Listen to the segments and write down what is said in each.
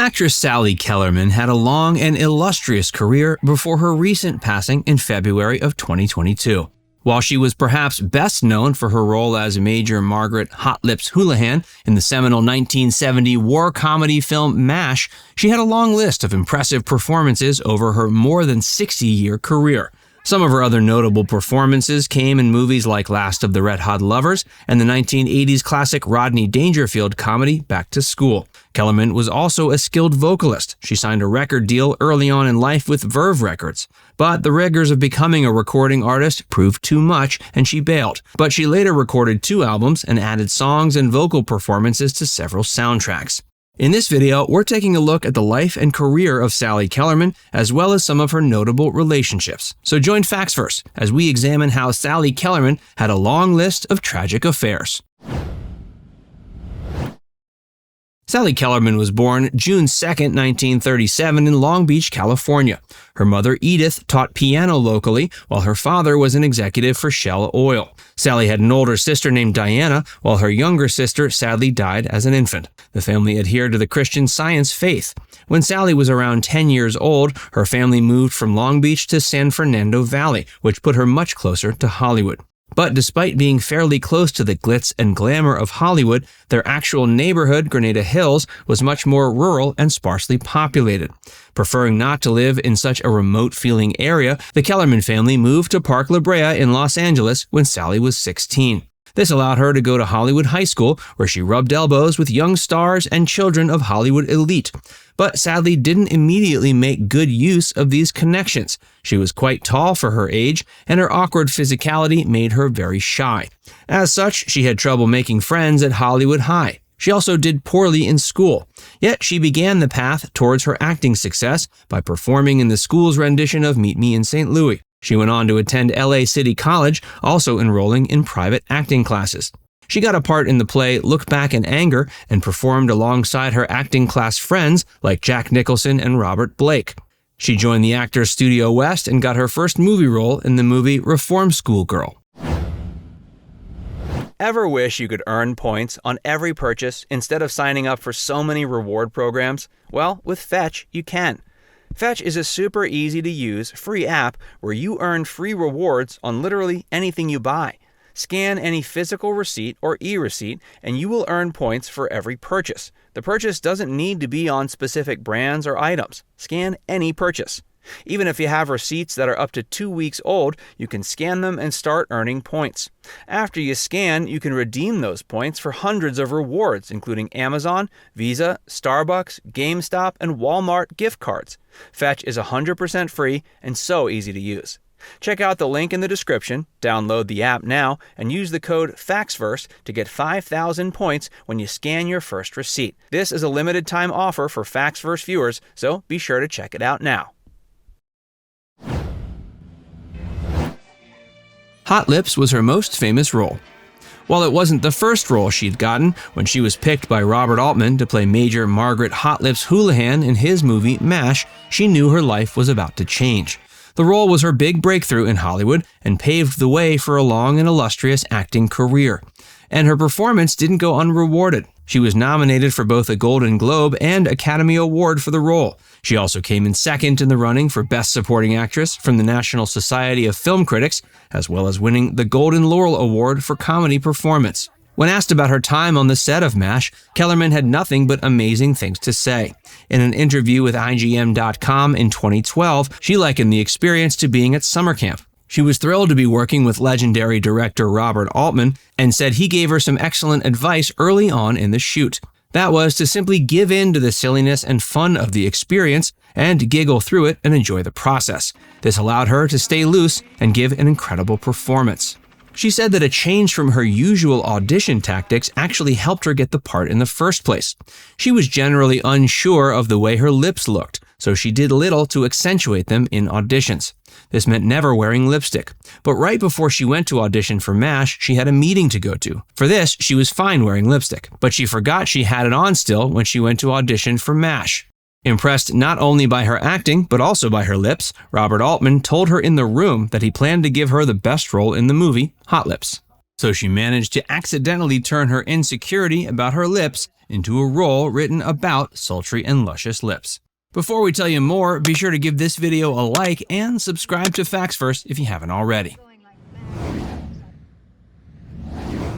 Actress Sally Kellerman had a long and illustrious career before her recent passing in February of 2022. While she was perhaps best known for her role as Major Margaret Hot Lips Houlihan in the seminal 1970 war comedy film MASH, she had a long list of impressive performances over her more than 60-year career. Some of her other notable performances came in movies like Last of the Red Hot Lovers and the 1980s classic Rodney Dangerfield comedy Back to School. Kellerman was also a skilled vocalist. She signed a record deal early on in life with Verve Records. But the rigors of becoming a recording artist proved too much, and she bailed. But she later recorded 2 albums and added songs and vocal performances to several soundtracks. In this video, we're taking a look at the life and career of Sally Kellerman, as well as some of her notable relationships. So join Facts First as we examine how Sally Kellerman had a long list of tragic affairs. Sally Kellerman was born June 2, 1937 in Long Beach, California. Her mother, Edith, taught piano locally, while her father was an executive for Shell Oil. Sally had an older sister named Diana, while her younger sister sadly died as an infant. The family adhered to the Christian Science faith. When Sally was around 10 years old, her family moved from Long Beach to San Fernando Valley, which put her much closer to Hollywood. But despite being fairly close to the glitz and glamour of Hollywood, their actual neighborhood, Grenada Hills, was much more rural and sparsely populated. Preferring not to live in such a remote-feeling area, the Kellerman family moved to Park La Brea in Los Angeles when Sally was 16. This allowed her to go to Hollywood High School, where she rubbed elbows with young stars and children of Hollywood elite, but sadly didn't immediately make good use of these connections. She was quite tall for her age, and her awkward physicality made her very shy. As such, she had trouble making friends at Hollywood High. She also did poorly in school, yet she began the path towards her acting success by performing in the school's rendition of Meet Me in St. Louis. She went on to attend LA City College, also enrolling in private acting classes. She got a part in the play Look Back in Anger and performed alongside her acting class friends like Jack Nicholson and Robert Blake. She joined the Actors Studio West and got her first movie role in the movie Reform School Girl. Ever wish you could earn points on every purchase instead of signing up for so many reward programs? Well, with Fetch, you can. Fetch is a super easy to use free app where you earn free rewards on literally anything you buy. Scan any physical receipt or e-receipt and you will earn points for every purchase. The purchase doesn't need to be on specific brands or items. Scan any purchase. Even if you have receipts that are up to 2 weeks old, you can scan them and start earning points. After you scan, you can redeem those points for hundreds of rewards, including Amazon, Visa, Starbucks, GameStop, and Walmart gift cards. Fetch is 100% free and so easy to use. Check out the link in the description, download the app now, and use the code FACTSFIRST to get 5,000 points when you scan your first receipt. This is a limited time offer for Facts First viewers, so be sure to check it out now. Hot Lips was her most famous role. While it wasn't the first role she'd gotten, when she was picked by Robert Altman to play Major Margaret Hot Lips Houlihan in his movie MASH, she knew her life was about to change. The role was her big breakthrough in Hollywood and paved the way for a long and illustrious acting career. And her performance didn't go unrewarded. She was nominated for both a Golden Globe and Academy Award for the role. She also came in second in the running for Best Supporting Actress from the National Society of Film Critics, as well as winning the Golden Laurel Award for Comedy Performance. When asked about her time on the set of MASH, Kellerman had nothing but amazing things to say. In an interview with IGN.com in 2012, she likened the experience to being at summer camp. She was thrilled to be working with legendary director Robert Altman and said he gave her some excellent advice early on in the shoot. That was to simply give in to the silliness and fun of the experience and giggle through it and enjoy the process. This allowed her to stay loose and give an incredible performance. She said that a change from her usual audition tactics actually helped her get the part in the first place. She was generally unsure of the way her lips looked, so she did little to accentuate them in auditions. This meant never wearing lipstick. But right before she went to audition for MASH, she had a meeting to go to. For this, she was fine wearing lipstick, but she forgot she had it on still when she went to audition for MASH. Impressed not only by her acting, but also by her lips, Robert Altman told her in the room that he planned to give her the best role in the movie, Hot Lips. So she managed to accidentally turn her insecurity about her lips into a role written about sultry and luscious lips. Before we tell you more, be sure to give this video a like and subscribe to Facts First if you haven't already.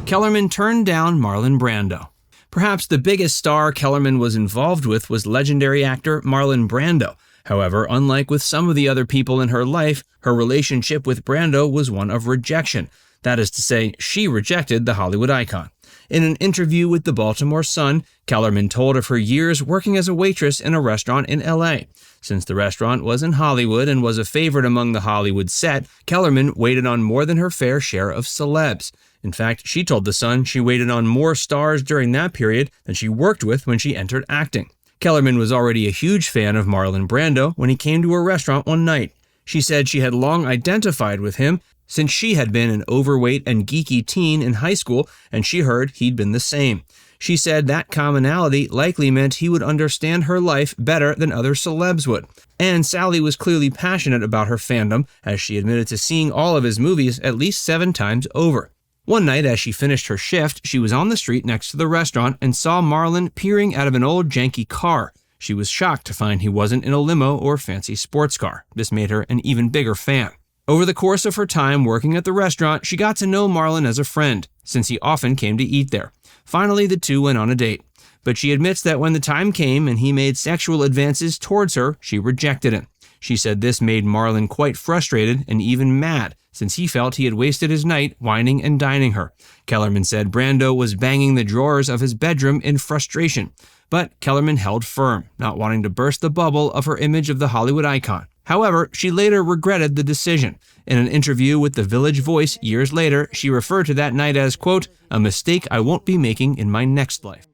Kellerman turned down Marlon Brando. Perhaps the biggest star Kellerman was involved with was legendary actor Marlon Brando. However, unlike with some of the other people in her life, her relationship with Brando was one of rejection. That is to say, she rejected the Hollywood icon. In an interview with the Baltimore Sun, Kellerman told of her years working as a waitress in a restaurant in LA. Since the restaurant was in Hollywood and was a favorite among the Hollywood set, Kellerman waited on more than her fair share of celebs. In fact, she told The Sun she waited on more stars during that period than she worked with when she entered acting. Kellerman was already a huge fan of Marlon Brando when he came to her restaurant one night. She said she had long identified with him since she had been an overweight and geeky teen in high school, and she heard he'd been the same. She said that commonality likely meant he would understand her life better than other celebs would. And Sally was clearly passionate about her fandom, as she admitted to seeing all of his movies at least 7 times over. One night, as she finished her shift, she was on the street next to the restaurant and saw Marlon peering out of an old janky car. She was shocked to find he wasn't in a limo or fancy sports car. This made her an even bigger fan. Over the course of her time working at the restaurant, she got to know Marlon as a friend, since he often came to eat there. Finally, the two went on a date. But she admits that when the time came and he made sexual advances towards her, she rejected him. She said this made Marlon quite frustrated and even mad, since he felt he had wasted his night wining and dining her. Kellerman said Brando was banging the drawers of his bedroom in frustration. But Kellerman held firm, not wanting to burst the bubble of her image of the Hollywood icon. However, she later regretted the decision. In an interview with The Village Voice years later, she referred to that night as, quote, "a mistake I won't be making in my next life."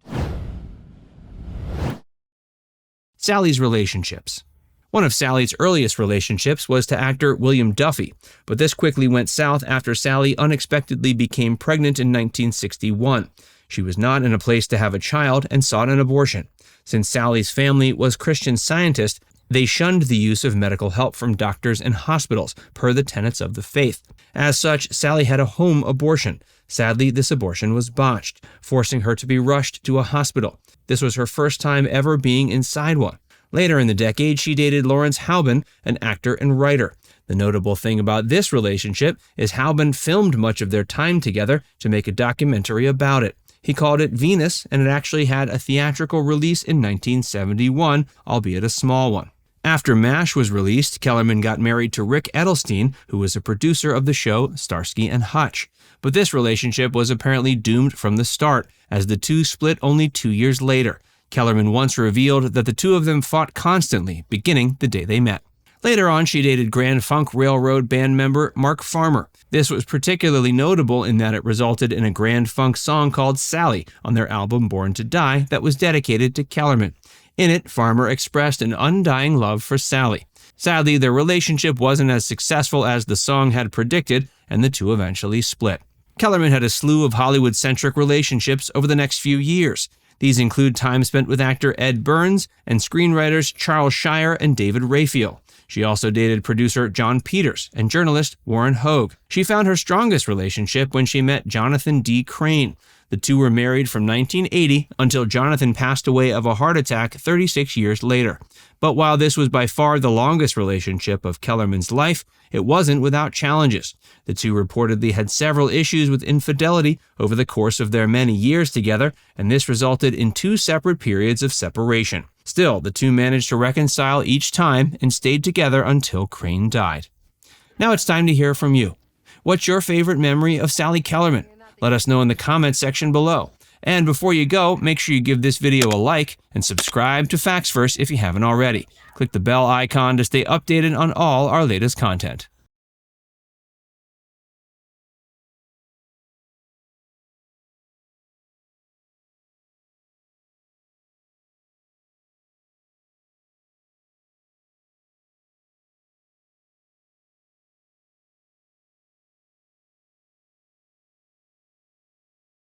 Sally's relationships. One of Sally's earliest relationships was to actor William Duffy, but this quickly went south after Sally unexpectedly became pregnant in 1961. She was not in a place to have a child and sought an abortion. Since Sally's family was Christian Scientist, they shunned the use of medical help from doctors and hospitals, per the tenets of the faith. As such, Sally had a home abortion. Sadly, this abortion was botched, forcing her to be rushed to a hospital. This was her first time ever being inside one. Later in the decade, she dated Lawrence Halban, an actor and writer. The notable thing about this relationship is Halban filmed much of their time together to make a documentary about it. He called it Venus, and it actually had a theatrical release in 1971, albeit a small one. After MASH was released, Kellerman got married to Rick Edelstein, who was a producer of the show Starsky and Hutch. But this relationship was apparently doomed from the start, as the two split only 2 years later. Kellerman once revealed that the two of them fought constantly, beginning the day they met. Later on, she dated Grand Funk Railroad band member Mark Farmer. This was particularly notable in that it resulted in a Grand Funk song called Sally on their album Born to Die that was dedicated to Kellerman. In it, Farmer expressed an undying love for Sally. Sadly, their relationship wasn't as successful as the song had predicted, and the two eventually split. Kellerman had a slew of Hollywood-centric relationships over the next few years. These include time spent with actor Ed Burns and screenwriters Charles Shire and David Raphael. She also dated producer John Peters and journalist Warren Hogue. She found her strongest relationship when she met Jonathan D. Crane. The two were married from 1980 until Jonathan passed away of a heart attack 36 years later. But while this was by far the longest relationship of Kellerman's life, it wasn't without challenges. The two reportedly had several issues with infidelity over the course of their many years together, and this resulted in 2 separate periods of separation. Still, the two managed to reconcile each time and stayed together until Crane died. Now it's time to hear from you. What's your favorite memory of Sally Kellerman? Let us know in the comments section below. And before you go, make sure you give this video a like and subscribe to Facts First if you haven't already. Click the bell icon to stay updated on all our latest content.